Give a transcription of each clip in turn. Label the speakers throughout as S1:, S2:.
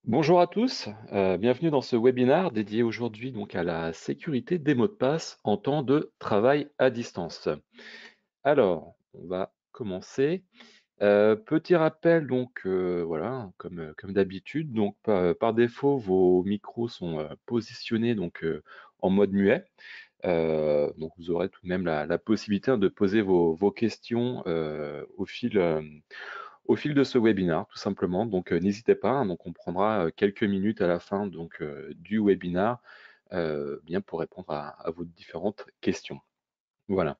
S1: Bonjour à tous, bienvenue dans ce webinaire dédié aujourd'hui donc à la sécurité des mots de passe en temps de travail à distance. Alors, on va commencer. Petit rappel donc, voilà, comme d'habitude, donc par défaut, vos micros sont, positionnés donc, en mode muet. Donc vous aurez tout de même la possibilité, hein, de poser vos questions, au fil de ce webinaire, tout simplement. Donc, n'hésitez pas, hein, donc on prendra quelques minutes à la fin donc, du webinaire bien pour répondre à vos différentes questions. Voilà.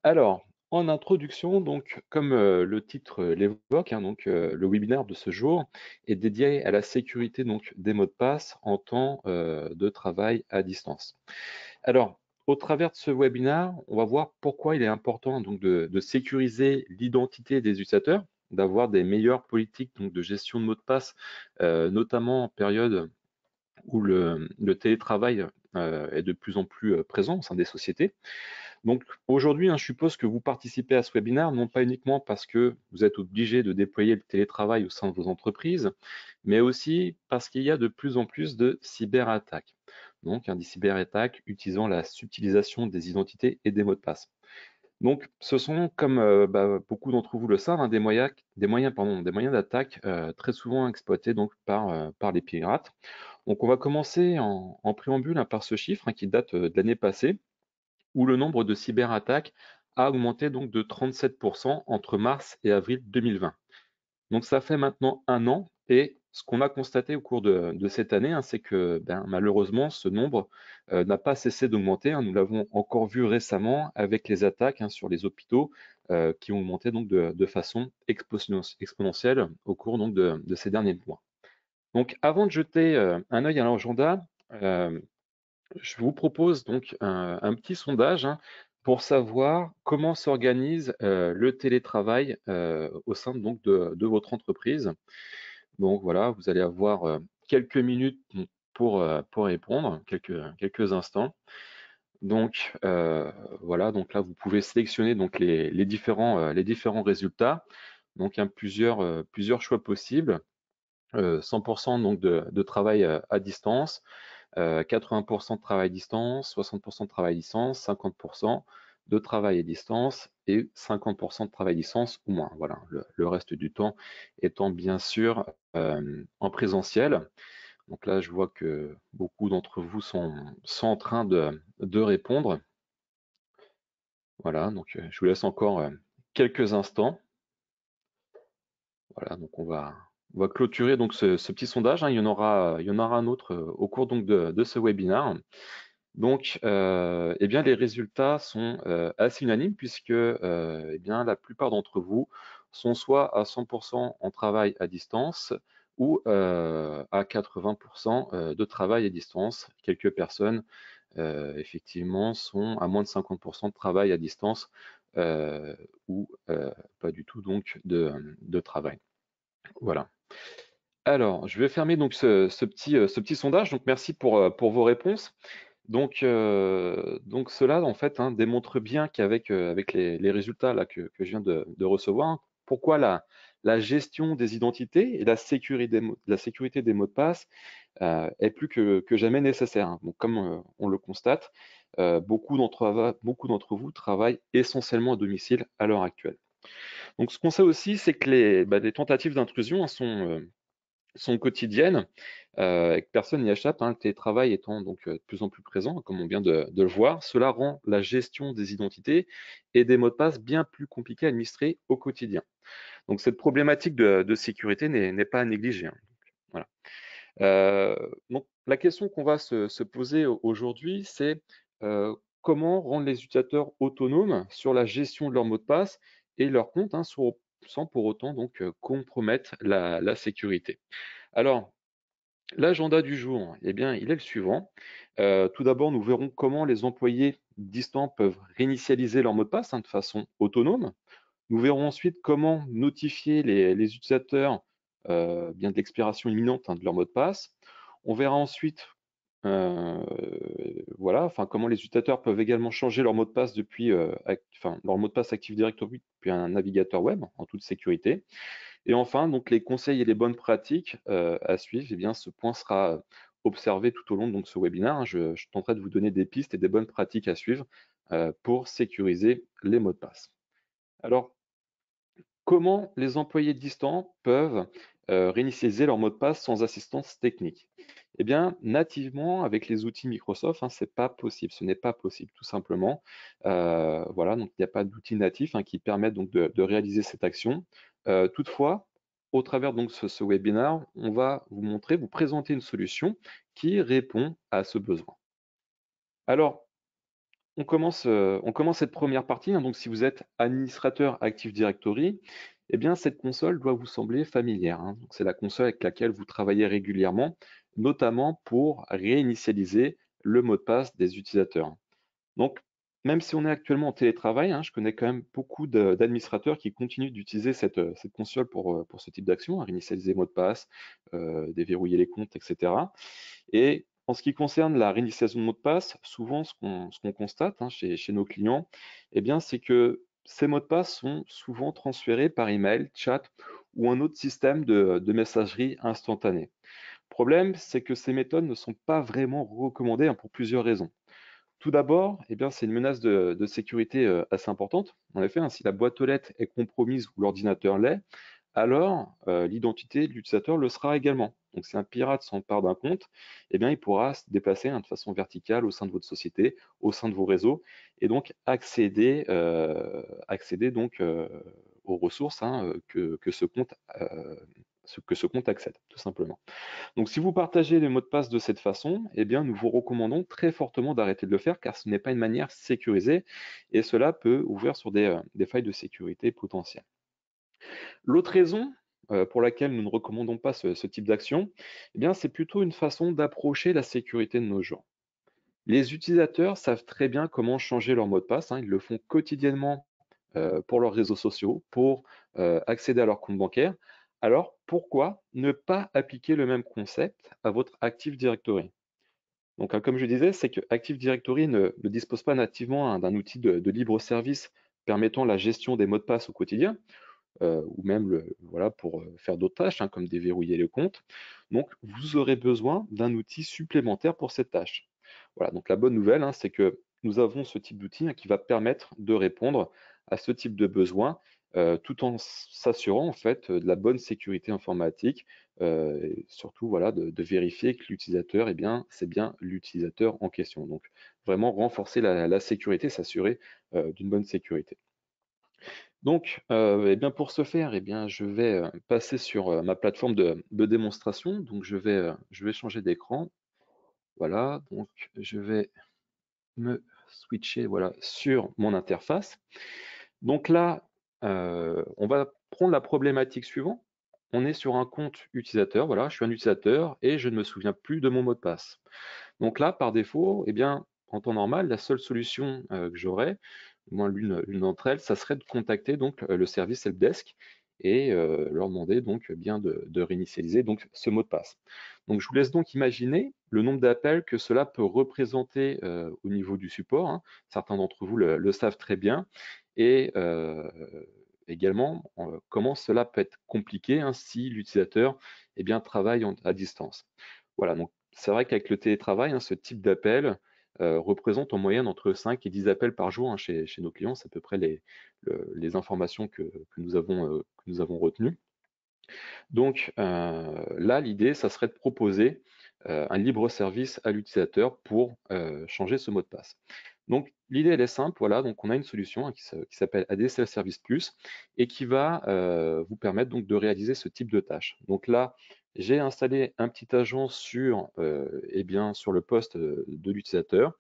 S1: Alors, en introduction, donc, comme le titre l'évoque, hein, donc, le webinaire de ce jour est dédié à la sécurité donc, des mots de passe en temps de travail à distance. Alors, au travers de ce webinaire, on va voir pourquoi il est important donc de sécuriser l'identité des utilisateurs, d'avoir des meilleures politiques donc de gestion de mots de passe, notamment en période où le télétravail est de plus en plus présent au sein des sociétés. Donc aujourd'hui, hein, je suppose que vous participez à ce webinaire, non pas uniquement parce que vous êtes obligé de déployer le télétravail au sein de vos entreprises, mais aussi parce qu'il y a de plus en plus de cyberattaques. Donc, des cyberattaques utilisant la subtilisation des identités et des mots de passe. Donc, ce sont, comme beaucoup d'entre vous le savent, hein, des moyens d'attaque très souvent exploités donc, par les pirates. Donc, on va commencer en préambule, hein, par ce chiffre, hein, qui date de l'année passée, où le nombre de cyberattaques a augmenté donc de 37% entre mars et avril 2020. Donc ça fait maintenant un an et ce qu'on a constaté au cours de cette année, hein, c'est que malheureusement ce nombre n'a pas cessé d'augmenter, hein. Nous l'avons encore vu récemment avec les attaques, hein, sur les hôpitaux qui ont augmenté donc de façon exponentielle au cours donc de ces derniers mois. Donc avant de jeter un œil à l'agenda, euh, je vous propose donc un petit sondage, hein, pour savoir comment s'organise le télétravail au sein donc de votre entreprise. Donc voilà, vous allez avoir quelques minutes pour répondre, quelques instants. Donc voilà, donc là vous pouvez sélectionner donc les différents résultats. Donc plusieurs choix possibles. 100% donc de travail à distance, 80% de travail à distance, 60% de travail à distance, 50% de travail à distance et 50% de travail à distance ou moins. Voilà, le reste du temps étant bien sûr en présentiel. Donc là, je vois que beaucoup d'entre vous sont en train de répondre. Voilà, donc je vous laisse encore quelques instants. Voilà, donc on va clôturer donc ce petit sondage, hein. Il y en aura un autre au cours donc de ce webinaire. Donc, eh bien, les résultats sont assez unanimes puisque eh bien, la plupart d'entre vous sont soit à 100% en travail à distance ou à 80% de travail à distance. Quelques personnes, effectivement, sont à moins de 50% de travail à distance ou pas du tout donc de travail. Voilà. Alors, je vais fermer donc ce petit sondage. Donc, merci pour vos réponses. Donc cela, en fait, hein, démontre bien qu'avec avec les résultats là, que je viens de recevoir, hein, pourquoi la gestion des identités et la sécurité des mots de passe est plus que jamais nécessaire, hein. Donc, comme on le constate, beaucoup d'entre vous travaillent essentiellement à domicile à l'heure actuelle. Donc, ce qu'on sait aussi, c'est que les tentatives d'intrusion, hein, sont quotidiennes et que personne n'y échappe, hein, le télétravail étant donc de plus en plus présent, comme on vient de le voir. Cela rend la gestion des identités et des mots de passe bien plus compliquée à administrer au quotidien. Donc cette problématique de sécurité n'est pas à négliger, hein. Voilà. Donc la question qu'on va se poser aujourd'hui, c'est comment rendre les utilisateurs autonomes sur la gestion de leurs mots de passe et leurs comptes, hein, sans pour autant donc compromettre la sécurité. Alors, l'agenda du jour, eh bien, il est le suivant. Tout d'abord, nous verrons comment les employés distants peuvent réinitialiser leur mot de passe, hein, de façon autonome. Nous verrons ensuite comment notifier les utilisateurs bien de l'expiration imminente, hein, de leur mot de passe. On verra ensuite euh, voilà, enfin, comment les utilisateurs peuvent également changer leur mot de passe leur mot de passe Active Directory depuis un navigateur web en toute sécurité. Et enfin, donc les conseils et les bonnes pratiques à suivre, eh bien, ce point sera observé tout au long de ce webinaire, hein. Je tenterai de vous donner des pistes et des bonnes pratiques à suivre pour sécuriser les mots de passe. Alors, comment les employés distants peuvent réinitialiser leur mot de passe sans assistance technique? Eh bien, nativement, avec les outils Microsoft, hein, c'est pas possible, ce n'est pas possible, tout simplement. Voilà, donc il n'y a pas d'outils natifs hein, qui permettent donc de réaliser cette action. Toutefois, au travers donc ce webinaire, on va vous montrer, vous présenter une solution qui répond à ce besoin. Alors, on commence cette première partie, hein, donc si vous êtes administrateur Active Directory, eh bien cette console doit vous sembler familière, hein. C'est la console avec laquelle vous travaillez régulièrement, notamment pour réinitialiser le mot de passe des utilisateurs. Donc, même si on est actuellement en télétravail, hein, je connais quand même beaucoup d'administrateurs qui continuent d'utiliser cette console pour ce type d'action, hein, réinitialiser mot de passe, déverrouiller les comptes, etc. Et en ce qui concerne la réinitialisation de mot de passe, souvent ce qu'on constate hein, chez nos clients, eh bien, c'est que ces mots de passe sont souvent transférés par email, chat ou un autre système de messagerie instantanée. Le problème, c'est que ces méthodes ne sont pas vraiment recommandées hein, pour plusieurs raisons. Tout d'abord, eh bien, c'est une menace de sécurité assez importante. En effet, hein, si la boîte aux lettres est compromise ou l'ordinateur l'est, alors l'identité de l'utilisateur le sera également. Donc si un pirate s'empare d'un compte, eh bien, il pourra se déplacer hein, de façon verticale au sein de votre société, au sein de vos réseaux, et donc accéder donc, aux ressources hein, que ce compte accède, tout simplement. Donc si vous partagez les mots de passe de cette façon, eh bien, nous vous recommandons très fortement d'arrêter de le faire car ce n'est pas une manière sécurisée et cela peut ouvrir sur des failles de sécurité potentielles. L'autre raison pour laquelle nous ne recommandons pas ce type d'action, eh bien, c'est plutôt une façon d'approcher la sécurité de nos jours. Les utilisateurs savent très bien comment changer leur mot de passe, hein, ils le font quotidiennement pour leurs réseaux sociaux, pour accéder à leur compte bancaire. Alors, pourquoi ne pas appliquer le même concept à votre Active Directory? Donc, hein, comme je disais, c'est que Active Directory ne dispose pas nativement hein, d'un outil de libre service permettant la gestion des mots de passe au quotidien ou même voilà, pour faire d'autres tâches, hein, comme déverrouiller le compte. Donc, vous aurez besoin d'un outil supplémentaire pour cette tâche. Voilà, donc la bonne nouvelle, hein, c'est que nous avons ce type d'outil hein, qui va permettre de répondre à ce type de besoin tout en s'assurant en fait de la bonne sécurité informatique et surtout voilà, de vérifier que l'utilisateur, eh bien, c'est bien l'utilisateur en question. Donc, vraiment renforcer la sécurité, s'assurer d'une bonne sécurité. Donc, eh bien, pour ce faire, eh bien, je vais passer sur ma plateforme de démonstration. Donc, je vais changer d'écran. Voilà, donc je vais me switcher voilà, sur mon interface. Donc là, on va prendre la problématique suivante. On est sur un compte utilisateur. Voilà, je suis un utilisateur et je ne me souviens plus de mon mot de passe. Donc là, par défaut, eh bien, en temps normal, la seule solution que j'aurais, au moins l'une d'entre elles, ça serait de contacter donc le service helpdesk et leur demander donc bien de réinitialiser donc ce mot de passe. Donc je vous laisse donc imaginer le nombre d'appels que cela peut représenter au niveau du support, hein. Certains d'entre vous le savent très bien et également comment cela peut être compliqué hein, si l'utilisateur eh bien, travaille à distance. Voilà, donc c'est vrai qu'avec le télétravail, hein, ce type d'appel représente en moyenne entre 5 et 10 appels par jour hein, chez nos clients. C'est à peu près les informations que nous avons retenues. Donc là, l'idée, ça serait de proposer un libre service à l'utilisateur pour changer ce mot de passe. Donc l'idée, elle est simple. Voilà, donc on a une solution hein, qui s'appelle ADSL Service Plus et qui va vous permettre donc de réaliser ce type de tâches. Donc là, j'ai installé un petit agent sur, eh bien, sur le poste de l'utilisateur.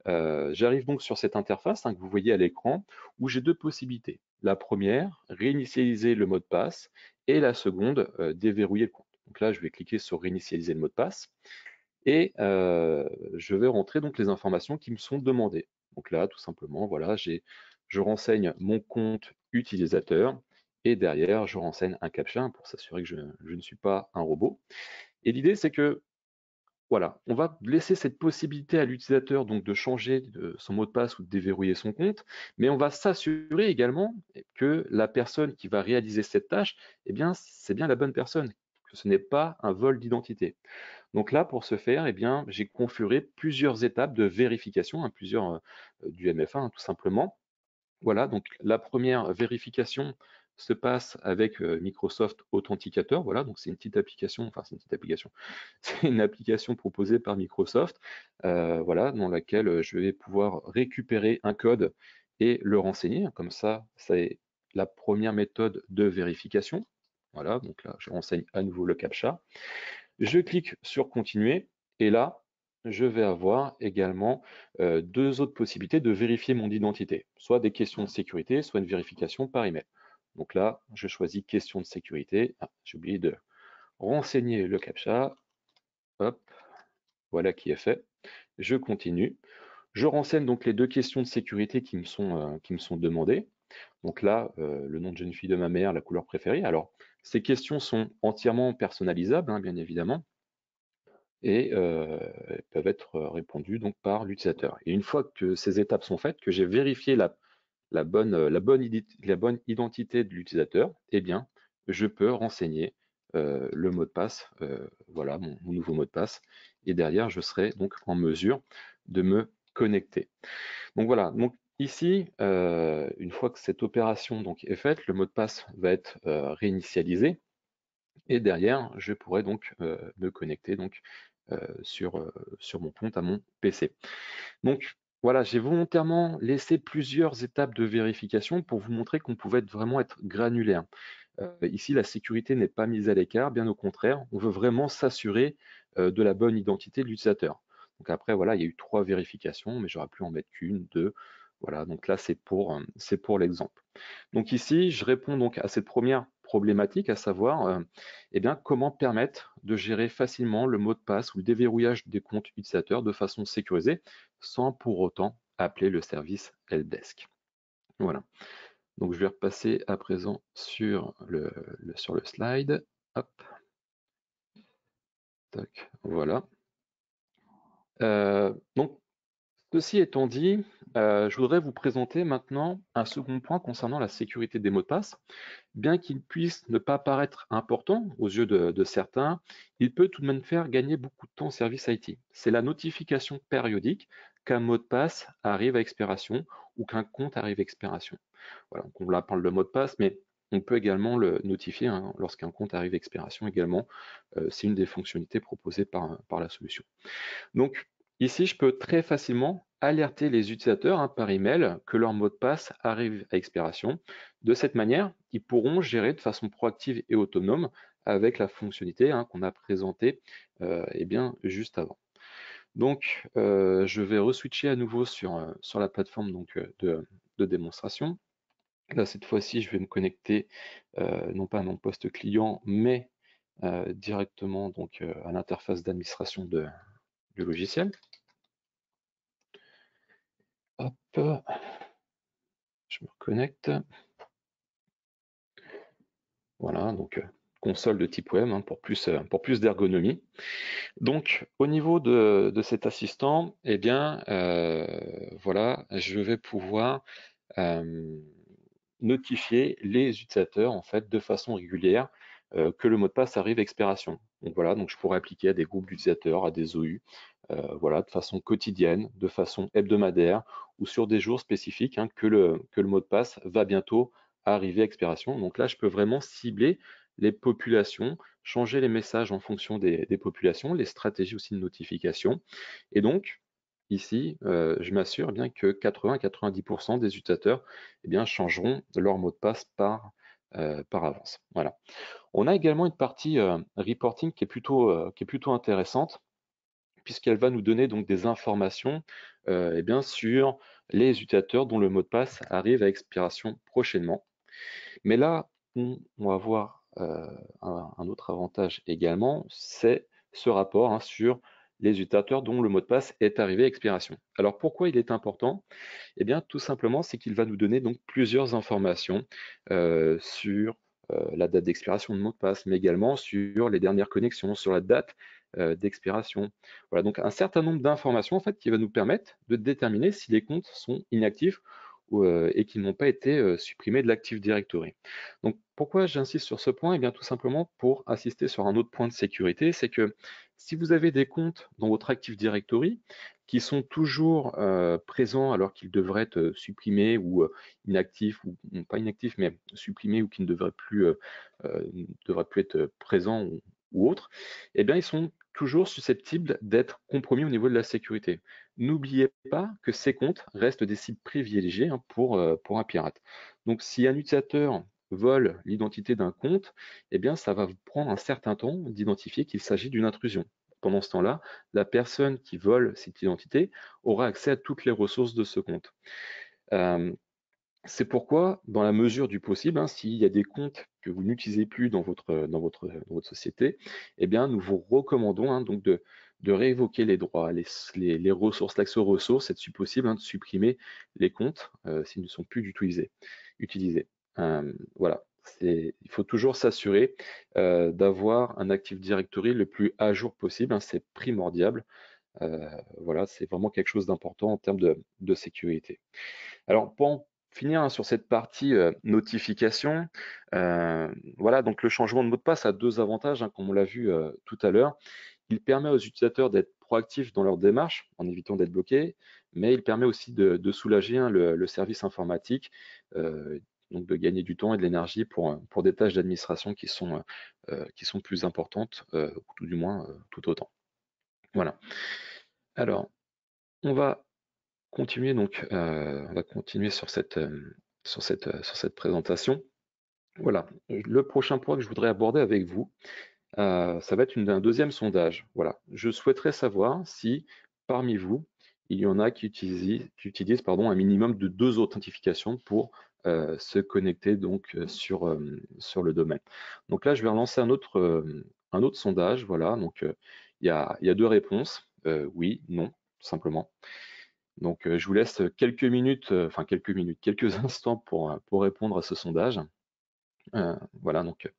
S1: J'arrive donc sur cette interface hein, que vous voyez à l'écran où j'ai deux possibilités. La première, réinitialiser le mot de passe et la seconde, déverrouiller le compte. Donc là, je vais cliquer sur réinitialiser le mot de passe et je vais rentrer donc les informations qui me sont demandées. Donc là, tout simplement, voilà, je renseigne mon compte utilisateur et derrière, je renseigne un CAPTCHA pour s'assurer que je ne suis pas un robot. Et l'idée, c'est que voilà, on va laisser cette possibilité à l'utilisateur donc de changer son mot de passe ou de déverrouiller son compte, mais on va s'assurer également que la personne qui va réaliser cette tâche, eh bien, c'est bien la bonne personne, que ce n'est pas un vol d'identité. Donc là, pour ce faire, eh bien, j'ai configuré plusieurs étapes de vérification, hein, plusieurs du MFA, hein, tout simplement. Voilà, donc la première vérification se passe avec Microsoft Authenticator. Voilà, donc c'est une petite application, enfin c'est une petite application, c'est une application proposée par Microsoft, voilà, dans laquelle je vais pouvoir récupérer un code et le renseigner. Comme ça, c'est la première méthode de vérification. Voilà, donc là, je renseigne à nouveau le CAPTCHA. Je clique sur continuer et là, je vais avoir également deux autres possibilités de vérifier mon identité, soit des questions de sécurité, soit une vérification par email. Donc là, je choisis questions de sécurité. Ah, j'ai oublié de renseigner le CAPTCHA. Hop, voilà qui est fait. Je continue. Je renseigne donc les deux questions de sécurité qui me sont demandées. Donc là, le nom de jeune fille de ma mère, la couleur préférée. Alors, ces questions sont entièrement personnalisables, hein, bien évidemment, et elles peuvent être répondues donc par l'utilisateur. Et une fois que ces étapes sont faites, que j'ai vérifié la bonne identité de l'utilisateur, eh bien, je peux renseigner le mot de passe, voilà mon nouveau mot de passe, et derrière, je serai donc en mesure de me connecter. Donc voilà, donc ici, une fois que cette opération donc est faite, le mot de passe va être réinitialisé, et derrière, je pourrais donc me connecter donc, sur mon compte à mon PC. Donc voilà, j'ai volontairement laissé plusieurs étapes de vérification pour vous montrer qu'on pouvait vraiment être granulaire. Ici, la sécurité n'est pas mise à l'écart, bien au contraire, on veut vraiment s'assurer de la bonne identité de l'utilisateur. Donc après, voilà, il y a eu 3 vérifications, mais j'aurais pu en mettre qu'une, 2. Voilà, donc là, c'est pour l'exemple. Donc ici, je réponds donc à cette première problématique, à savoir eh bien, comment permettre de gérer facilement le mot de passe ou le déverrouillage des comptes utilisateurs de façon sécurisée sans pour autant appeler le service helpdesk. Voilà. Donc je vais repasser à présent sur sur le slide. Hop. Tac. Voilà. Donc ceci étant dit, je voudrais vous présenter maintenant un second point concernant la sécurité des mots de passe. Bien qu'il puisse ne pas paraître important aux yeux de certains, il peut tout de même faire gagner beaucoup de temps au service IT. C'est la notification périodique qu'un mot de passe arrive à expiration ou qu'un compte arrive à expiration. Voilà, donc on là parle de mot de passe, mais on peut également le notifier hein, lorsqu'un compte arrive à expiration également. C'est une des fonctionnalités proposées par la solution. Donc ici, je peux très facilement alerter les utilisateurs hein, par email que leur mot de passe arrive à expiration. De cette manière, ils pourront gérer de façon proactive et autonome avec la fonctionnalité hein, qu'on a présentée eh bien, juste avant. Donc, je vais reswitcher à nouveau sur la plateforme donc, de démonstration. Là, cette fois-ci, je vais me connecter non pas à mon poste client, mais directement donc, à l'interface d'administration du logiciel. Hop, je me reconnecte. Voilà, donc console de type web hein, pour plus d'ergonomie. Donc, au niveau de cet assistant, eh bien, voilà, je vais pouvoir notifier les utilisateurs en fait de façon régulière que le mot de passe arrive à expiration. Donc voilà, donc je pourrais appliquer à des groupes d'utilisateurs, à des OU, voilà, de façon quotidienne, de façon hebdomadaire ou sur des jours spécifiques hein, que le mot de passe va bientôt arriver à expiration. Donc là, je peux vraiment cibler les populations, changer les messages en fonction des populations, les stratégies aussi de notification. Et donc, ici, je m'assure bien que 80-90% des utilisateurs eh bien, changeront leur mot de passe par avance. Voilà. On a également une partie reporting qui est plutôt intéressante puisqu'elle va nous donner donc des informations eh bien, sur les utilisateurs dont le mot de passe arrive à expiration prochainement. Mais là, on va voir un autre avantage également, c'est ce rapport hein, sur les utilisateurs dont le mot de passe est arrivé à expiration. Alors pourquoi il est important? Eh bien tout simplement, c'est qu'il va nous donner donc plusieurs informations sur la date d'expiration de mot de passe, mais également sur les dernières connexions, sur la date d'expiration. Voilà, donc un certain nombre d'informations en fait qui va nous permettre de déterminer si les comptes sont inactifs et qui n'ont pas été supprimés de l'Active Directory. Donc pourquoi j'insiste sur ce point? Eh bien tout simplement pour insister sur un autre point de sécurité, c'est que si vous avez des comptes dans votre Active Directory qui sont toujours présents alors qu'ils devraient être supprimés ou inactifs, ou pas inactifs, mais supprimés ou qui ne devraient plus être présents ou autres, eh bien ils sont toujours susceptibles d'être compromis au niveau de la sécurité. N'oubliez pas que ces comptes restent des cibles privilégiées pour un pirate. Donc si un utilisateur vole l'identité d'un compte, eh bien ça va vous prendre un certain temps d'identifier qu'il s'agit d'une intrusion. Pendant ce temps-là, la personne qui vole cette identité aura accès à toutes les ressources de ce compte. Euh, c'est pourquoi, dans la mesure du possible, s'il y a des comptes que vous n'utilisez plus dans votre société, eh bien, nous vous recommandons donc de réévoquer les droits, les ressources, l'accès aux ressources, et si possible, de supprimer les comptes s'ils ne sont plus utilisés. Voilà, il faut toujours s'assurer d'avoir un Active Directory le plus à jour possible, c'est primordial. Voilà, c'est vraiment quelque chose d'important en termes de sécurité. Alors, pour en finir sur cette partie notification, voilà, donc le changement de mot de passe a deux avantages, comme on l'a vu tout à l'heure. Il permet aux utilisateurs d'être proactifs dans leur démarche en évitant d'être bloqués, mais il permet aussi de soulager le service informatique, donc de gagner du temps et de l'énergie pour des tâches d'administration qui sont plus importantes, ou tout du moins tout autant. Voilà. Alors, on va continuer donc, on va continuer sur cette présentation. Voilà, le prochain point que je voudrais aborder avec vous, ça va être un deuxième sondage. Voilà, je souhaiterais savoir si parmi vous, il y en a qui utilisent un minimum de 2 authentifications pour se connecter donc sur le domaine. Donc là, je vais relancer un autre sondage. Voilà, donc il y a 2 réponses, oui, non, tout simplement. Donc, je vous laisse quelques minutes, quelques instants pour répondre à ce sondage. Voilà, donc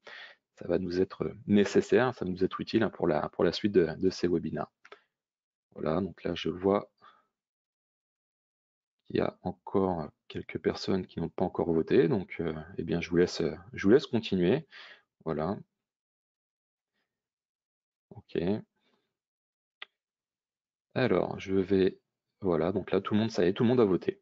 S1: ça va nous être nécessaire, ça va nous être utile pour la suite de ces webinaires. Voilà, donc là, je vois qu'il y a encore quelques personnes qui n'ont pas encore voté, donc eh bien, je vous laisse continuer. Voilà. OK. Alors, voilà, donc là, tout le monde, ça y est, tout le monde a voté.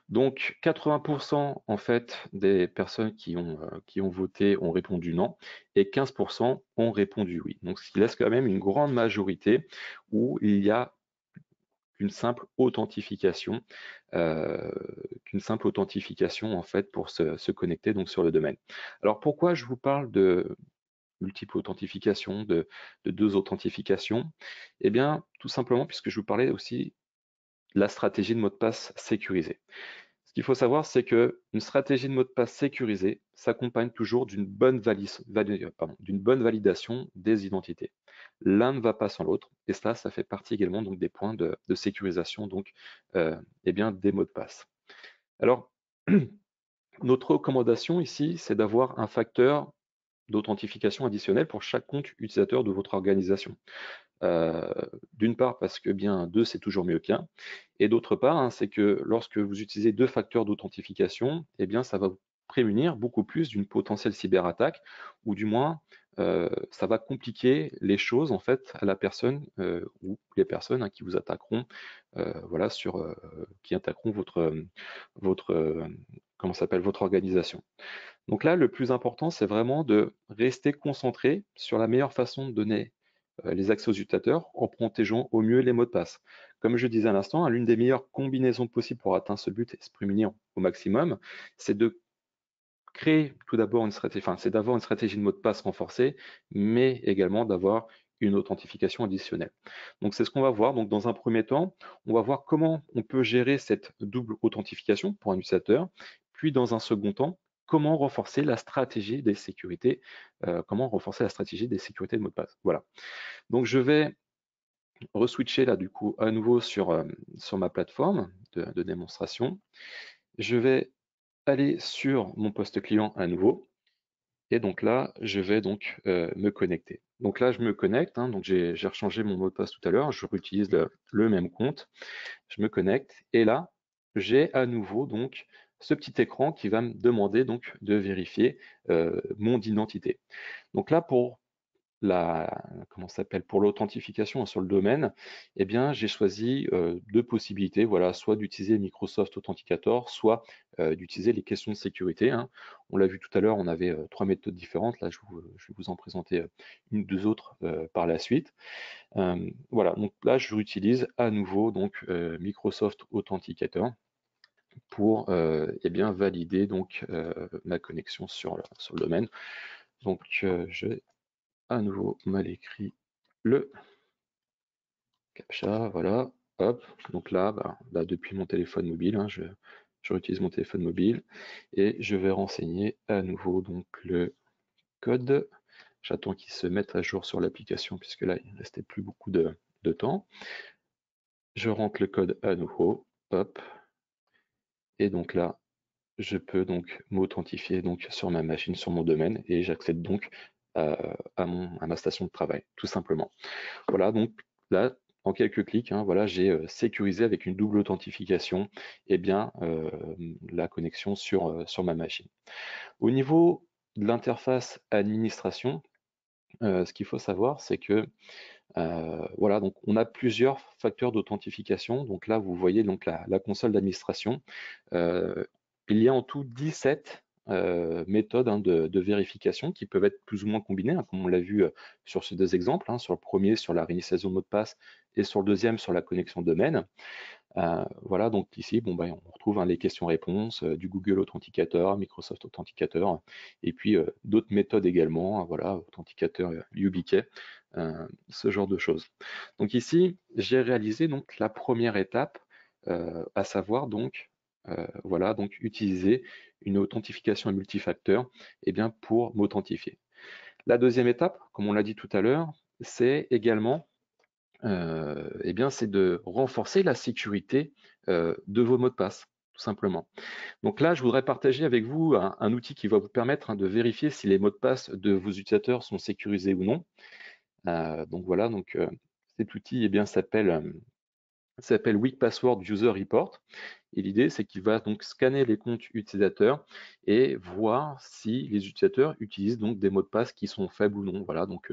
S1: Donc 80% en fait des personnes qui ont voté ont répondu non et 15% ont répondu oui. Donc ce qui laisse quand même une grande majorité où il y a qu'une simple authentification, euh, en fait pour se connecter donc sur le domaine. Alors pourquoi je vous parle de multiple authentification, de 2 authentifications? Eh bien tout simplement puisque je vous parlais aussi de la stratégie de mot de passe sécurisé. Ce qu'il faut savoir, c'est qu'une stratégie de mot de passe sécurisée s'accompagne toujours d'une bonne validation des identités. L'un ne va pas sans l'autre, et ça fait partie également donc, des points de sécurisation donc, eh bien, des mots de passe. Alors, notre recommandation ici, c'est d'avoir un facteur d'authentification additionnel pour chaque compte utilisateur de votre organisation. D'une part parce que bien 2 c'est toujours mieux qu'un, et d'autre part, c'est que lorsque vous utilisez 2 facteurs d'authentification, eh bien ça va vous prémunir beaucoup plus d'une potentielle cyberattaque, ou du moins ça va compliquer les choses en fait à la personne ou les personnes qui vous attaqueront, voilà, qui attaqueront votre votre organisation. Donc là, le plus important, c'est vraiment de rester concentré sur la meilleure façon de donner les accès aux utilisateurs en protégeant au mieux les mots de passe. Comme je disais à l'instant, l'une des meilleures combinaisons possibles pour atteindre ce but et se prémunir au maximum, c'est de créer tout d'abord une stratégie, c'est d'avoir une stratégie de mot de passe renforcée, mais également d'avoir une authentification additionnelle. Donc c'est ce qu'on va voir. Donc dans un premier temps, on va voir comment on peut gérer cette double authentification pour un utilisateur, puis dans un second temps, comment renforcer la stratégie des sécurités, de mot de passe. Voilà. Donc je vais reswitcher là du coup à nouveau sur ma plateforme de démonstration. Je vais aller sur mon poste client à nouveau. Et donc là, je vais donc me connecter. Donc là, je me connecte, hein, donc j'ai rechangé mon mot de passe tout à l'heure, je réutilise le même compte, je me connecte, et là, j'ai à nouveau donc ce petit écran qui va me demander donc de vérifier mon identité. Donc là, pour comment ça s'appelle, pour l'authentification sur le domaine, eh bien, j'ai choisi deux possibilités, voilà, soit d'utiliser Microsoft Authenticator, soit d'utiliser les questions de sécurité, hein. On l'a vu tout à l'heure, on avait trois méthodes différentes. Là, je vais vous en présenter une ou deux autres par la suite. Voilà, donc là, je utilise à nouveau donc Microsoft Authenticator pour eh bien valider donc ma connexion sur le domaine. Donc je vais à nouveau mal écrit le CAPTCHA, voilà, hop. Donc là, bah, depuis mon téléphone mobile, hein, je réutilise mon téléphone mobile et je vais renseigner à nouveau donc le code. J'attends qu'il se mette à jour sur l'application puisque là, il ne restait plus beaucoup de temps. Je rentre le code à nouveau, hop, et donc là, je peux donc m'authentifier donc sur ma machine, sur mon domaine, et j'accède donc à ma station de travail, tout simplement. Voilà, donc là, en quelques clics, hein, voilà, j'ai sécurisé avec une double authentification eh bien, la connexion sur ma machine. Au niveau de l'interface administration, ce qu'il faut savoir, c'est que voilà, donc on a plusieurs facteurs d'authentification. Donc là, vous voyez donc la console d'administration. Euh, il y a en tout 17 méthodes, hein, de vérification qui peuvent être plus ou moins combinées, hein, comme on l'a vu sur ces deux exemples, hein, sur le premier sur la réinitialisation de mot de passe et sur le deuxième sur la connexion domaine. Voilà, donc ici, bon, ben, on retrouve, hein, les questions-réponses, du Google Authenticator, Microsoft Authenticator, et puis d'autres méthodes également, hein, voilà, Authenticator, YubiKey, ce genre de choses. Donc ici, j'ai réalisé donc la première étape, à savoir donc, voilà, donc utiliser une authentification à multifacteur, eh bien, pour m'authentifier. La deuxième étape, comme on l'a dit tout à l'heure, c'est également eh bien, c'est de renforcer la sécurité de vos mots de passe, tout simplement. Donc là, je voudrais partager avec vous un outil qui va vous permettre, hein, de vérifier si les mots de passe de vos utilisateurs sont sécurisés ou non. Donc voilà, donc cet outil, eh bien, s'appelle Weak Password User Report. Et l'idée, c'est qu'il va donc scanner les comptes utilisateurs et voir si les utilisateurs utilisent donc des mots de passe qui sont faibles ou non. Voilà, donc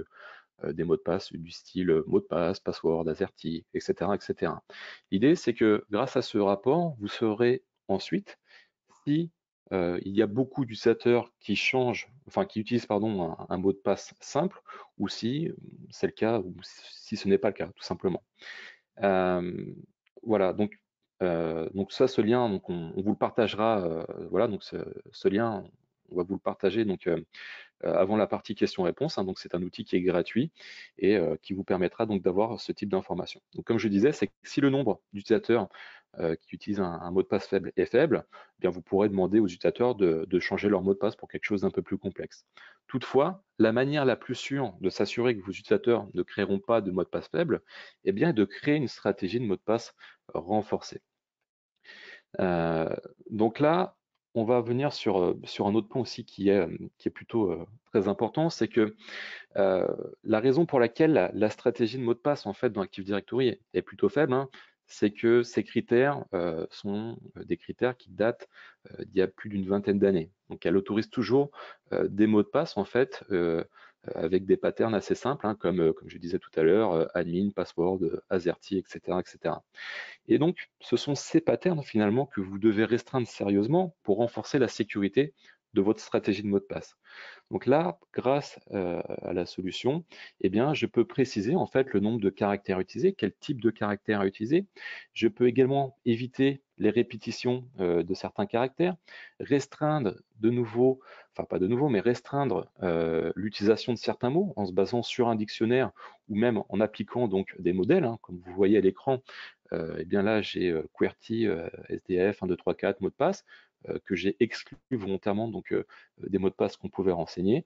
S1: des mots de passe du style mot de passe, password, AZERTY, etc., etc. L'idée, c'est que grâce à ce rapport, vous saurez ensuite si il y a beaucoup d'utilisateurs qui changent, enfin qui utilisent pardon, un mot de passe simple, ou si c'est le cas, ou si ce n'est pas le cas, tout simplement. Euh, voilà, donc ça, ce lien, donc on vous le partagera, voilà, donc ce lien, on va vous le partager donc avant la partie questions-réponses, hein. Donc c'est un outil qui est gratuit et qui vous permettra donc d'avoir ce type d'information. Donc comme je disais, c'est que si le nombre d'utilisateurs qui utilisent un mot de passe faible est faible, eh bien vous pourrez demander aux utilisateurs de changer leur mot de passe pour quelque chose d'un peu plus complexe. Toutefois, la manière la plus sûre de s'assurer que vos utilisateurs ne créeront pas de mot de passe faible, eh bien est de créer une stratégie de mot de passe renforcée. Euh, donc là, on va venir sur un autre point aussi qui est plutôt très important, c'est que euh, la raison pour laquelle la stratégie de mot de passe en fait dans Active Directory est plutôt faible, hein, c'est que ces critères sont des critères qui datent d'il y a plus d'une vingtaine d'années. Donc elle autorise toujours des mots de passe en fait avec des patterns assez simples, hein, comme je disais tout à l'heure, admin, password, AZERTY, etc., etc. Et donc, ce sont ces patterns finalement que vous devez restreindre sérieusement pour renforcer la sécurité de votre stratégie de mot de passe. Donc là, grâce à la solution, eh bien, je peux préciser en fait le nombre de caractères utilisés, quel type de caractères utiliser. Je peux également éviter les répétitions de certains caractères, restreindre de nouveau, enfin pas de nouveau, mais restreindre l'utilisation de certains mots en se basant sur un dictionnaire ou même en appliquant donc des modèles, hein, comme vous voyez à l'écran. Eh bien là, j'ai QWERTY, SDF, 1, 2, 3, 4, mot de passe, que j'ai exclu volontairement donc des mots de passe qu'on pouvait renseigner.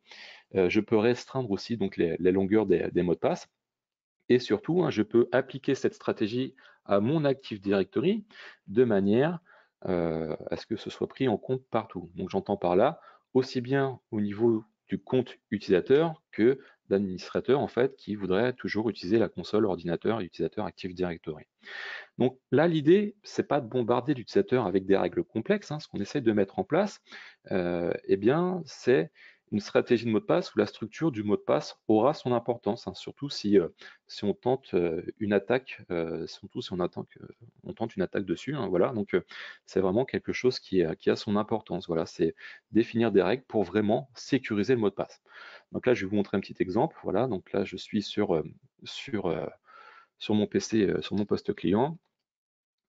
S1: Je peux restreindre aussi donc les longueurs des mots de passe. Et surtout, hein, je peux appliquer cette stratégie à mon Active Directory de manière à ce que ce soit pris en compte partout. Donc j'entends par là, aussi bien au niveau du compte utilisateur que d'administrateurs en fait qui voudraient toujours utiliser la console ordinateur et utilisateur Active Directory. Donc là, l'idée, c'est pas de bombarder l'utilisateur avec des règles complexes. Ce qu'on essaie de mettre en place, eh bien, c'est une stratégie de mot de passe où la structure du mot de passe aura son importance, surtout si on tente une attaque, surtout si on tente une attaque dessus. Voilà, donc c'est vraiment quelque chose qui a son importance. Voilà, c'est définir des règles pour vraiment sécuriser le mot de passe. Donc là, je vais vous montrer un petit exemple. Voilà, donc là, je suis sur mon PC, sur mon poste client.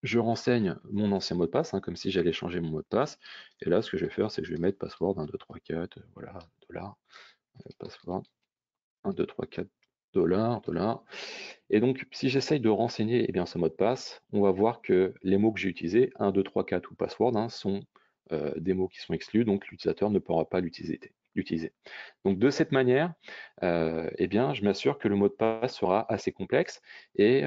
S1: Je renseigne mon ancien mot de passe, comme si j'allais changer mon mot de passe. Et là, ce que je vais faire, c'est que je vais mettre password 1, 2, 3, 4, voilà, dollar, password 1, 2, 3, 4, dollar. Et donc, si j'essaye de renseigner bien, ce mot de passe, on va voir que les mots que j'ai utilisés, 1, 2, 3, 4 ou password, sont des mots qui sont exclus, donc l'utilisateur ne pourra pas l'utiliser. Donc de cette manière, bien, je m'assure que le mot de passe sera assez complexe et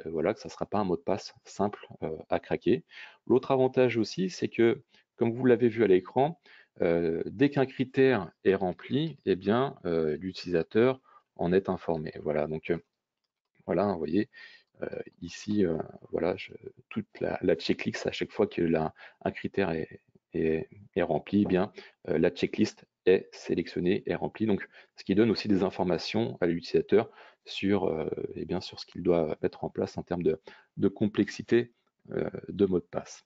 S1: voilà, que ça ne sera pas un mot de passe simple à craquer. L'autre avantage aussi, c'est que, comme vous l'avez vu à l'écran, dès qu'un critère est rempli, bien, l'utilisateur en est informé. Voilà, donc voilà, vous voyez, ici, voilà, toute la checklist, à chaque fois que un critère est rempli, bien, la checklist est sélectionnée, est remplie. Donc, ce qui donne aussi des informations à l'utilisateur sur, bien, sur ce qu'il doit mettre en place en termes de complexité de mot de passe.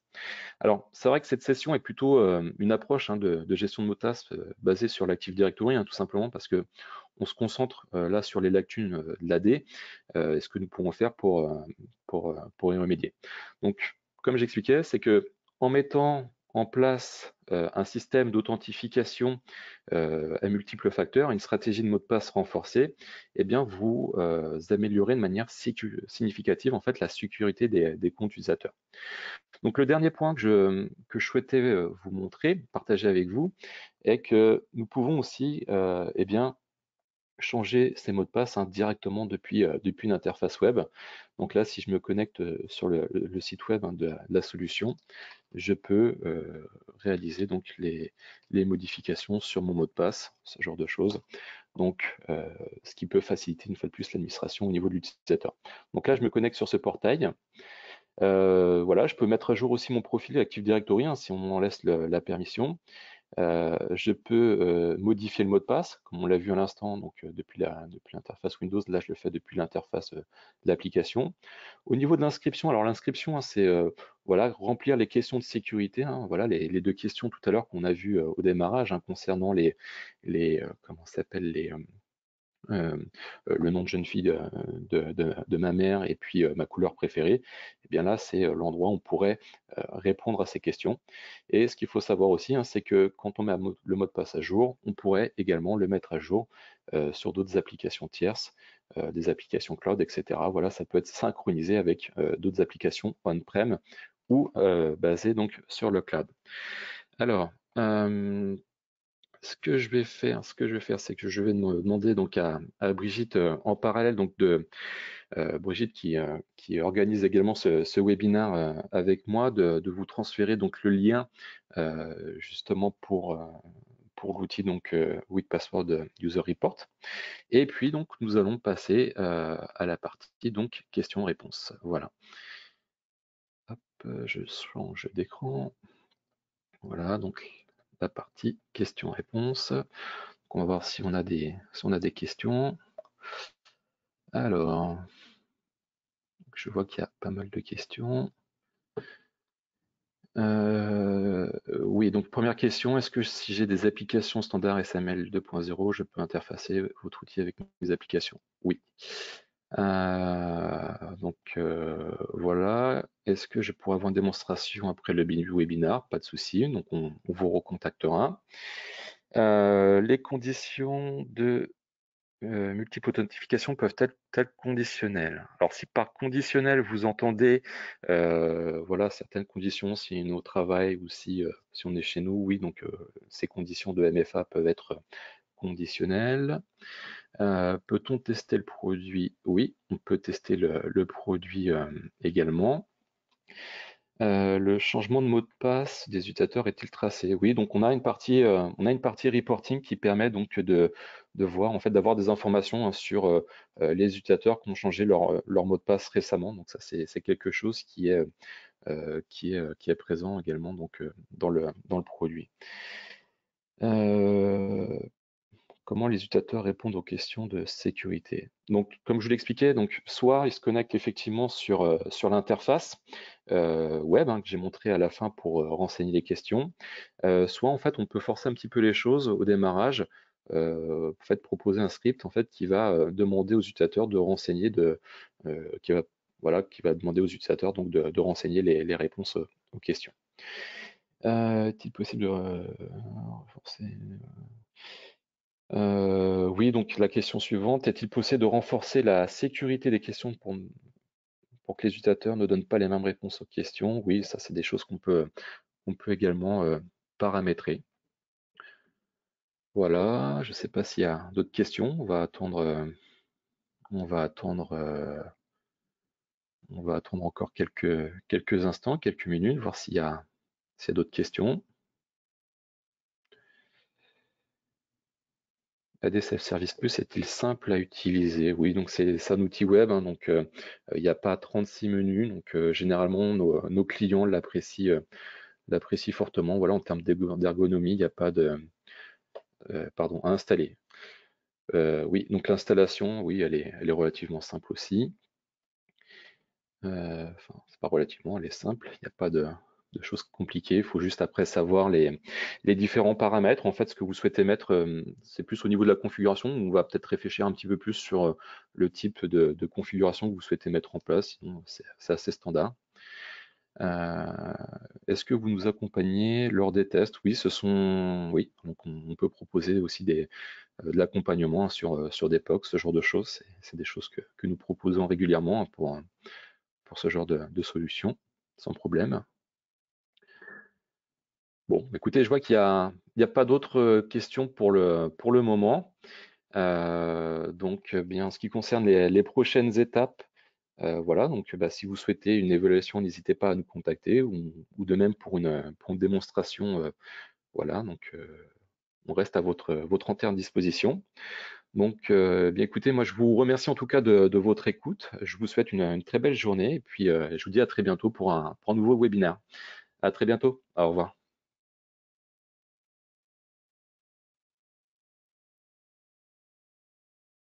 S1: Alors, c'est vrai que cette session est plutôt une approche de gestion de mot de passe basée sur l'Active Directory, tout simplement parce que on se concentre là sur les lacunes de l'AD et ce que nous pourrons faire pour y remédier. Donc, comme j'expliquais, c'est que en mettant en place un système d'authentification à multiples facteurs, une stratégie de mot de passe renforcée, bien, vous améliorez de manière significative en fait la sécurité des comptes utilisateurs. Donc le dernier point que je souhaitais vous montrer, partager avec vous, est que nous pouvons aussi bien, changer ces mots de passe directement depuis une interface web. Donc là, si je me connecte sur le site web de la solution, je peux réaliser donc les modifications sur mon mot de passe, ce genre de choses. Donc, ce qui peut faciliter une fois de plus l'administration au niveau de l'utilisateur. Donc là, je me connecte sur ce portail. Voilà, je peux mettre à jour aussi mon profil Active Directory si on m'en laisse la permission. Je peux modifier le mot de passe, comme on l'a vu à l'instant, donc depuis l'interface Windows. Là, je le fais depuis l'interface de l'application. Au niveau de l'inscription, alors l'inscription, c'est voilà, remplir les questions de sécurité. Voilà, les deux questions tout à l'heure qu'on a vues au démarrage concernant comment ça s'appelle le nom de jeune fille de ma mère et puis ma couleur préférée, et bien là, c'est l'endroit où on pourrait répondre à ces questions. Et ce qu'il faut savoir aussi, c'est que quand on met le mot de passe à jour, on pourrait également le mettre à jour sur d'autres applications tierces, des applications cloud, etc. Voilà, ça peut être synchronisé avec d'autres applications on-prem ou basées donc sur le cloud. Alors, ce que je vais faire, c'est que je vais demander donc à Brigitte en parallèle donc de Brigitte qui organise également ce webinaire avec moi de vous transférer donc le lien justement pour l'outil donc with Password User Report. Et puis donc nous allons passer à la partie donc questions-réponses. Voilà. Hop, je change d'écran. Voilà donc la partie questions-réponses. On va voir si on a des questions. Alors, je vois qu'il y a pas mal de questions. Oui, donc première question, est-ce que si j'ai des applications standard SML 2.0, je peux interfacer votre outil avec mes applications? Oui. Voilà. Est-ce que je pourrais avoir une démonstration après le webinaire? Pas de souci, donc on vous recontactera. Les conditions de multiple authentification peuvent être conditionnelles. Alors si par conditionnel vous entendez voilà certaines conditions, si on est au travail ou si on est chez nous, oui, donc ces conditions de MFA peuvent être conditionnelles. Peut-on tester le produit? Oui, on peut tester le produit également. Le changement de mot de passe des utilisateurs est-il tracé? Oui, donc on a une partie reporting qui permet donc de voir, en fait, d'avoir des informations hein, sur les utilisateurs qui ont changé leur mot de passe récemment. Donc ça, c'est quelque chose qui est présent également donc, dans le produit. Euh, Comment les utilisateurs répondent aux questions de sécurité? Donc, comme je vous l'expliquais, donc soit ils se connectent effectivement sur l'interface web hein, que j'ai montré à la fin pour renseigner les questions, soit en fait on peut forcer un petit peu les choses au démarrage, en fait proposer un script en fait qui va demander aux utilisateurs de renseigner qui va voilà qui va demander aux utilisateurs donc de renseigner les réponses aux questions. Est-il possible de renforcer oui, donc la question suivante, est-il possible de renforcer la sécurité des questions pour que les utilisateurs ne donnent pas les mêmes réponses aux questions? Oui, ça c'est des choses qu'on peut également paramétrer. Voilà, je ne sais pas s'il y a d'autres questions. On va attendre, on va attendre encore quelques instants, quelques minutes, voir s'il y a d'autres questions. AD Self-Service Plus est-il simple à utiliser? Oui, donc c'est un outil web, hein, donc il n'y a pas 36 menus, donc généralement nos clients l'apprécient fortement. Voilà, en termes d'ergonomie, il n'y a pas de pardon, à installer. Oui, donc l'installation, oui, elle est relativement simple aussi. Enfin, c'est pas relativement, elle est simple. Il n'y a pas de choses compliquées. Il faut juste après savoir les différents paramètres. En fait, ce que vous souhaitez mettre, c'est plus au niveau de la configuration. On va peut-être réfléchir un petit peu plus sur le type de configuration que vous souhaitez mettre en place. Sinon, c'est assez standard. Euh, Est-ce que vous nous accompagnez lors des tests? Oui, oui, donc on peut proposer aussi de l'accompagnement hein, sur des POC, ce genre de choses. C'est des choses que nous proposons régulièrement hein, pour ce genre de solution, sans problème. Bon, écoutez, je vois il y a pas d'autres questions pour le moment. Donc, bien, en ce qui concerne les prochaines étapes, voilà, donc bah, si vous souhaitez une évaluation, n'hésitez pas à nous contacter ou de même pour une démonstration, voilà, donc on reste à votre entière disposition. Donc, bien écoutez, moi je vous remercie en tout cas de votre écoute. Je vous souhaite une très belle journée et puis je vous dis à très bientôt pour un nouveau webinaire. À très bientôt. Au revoir.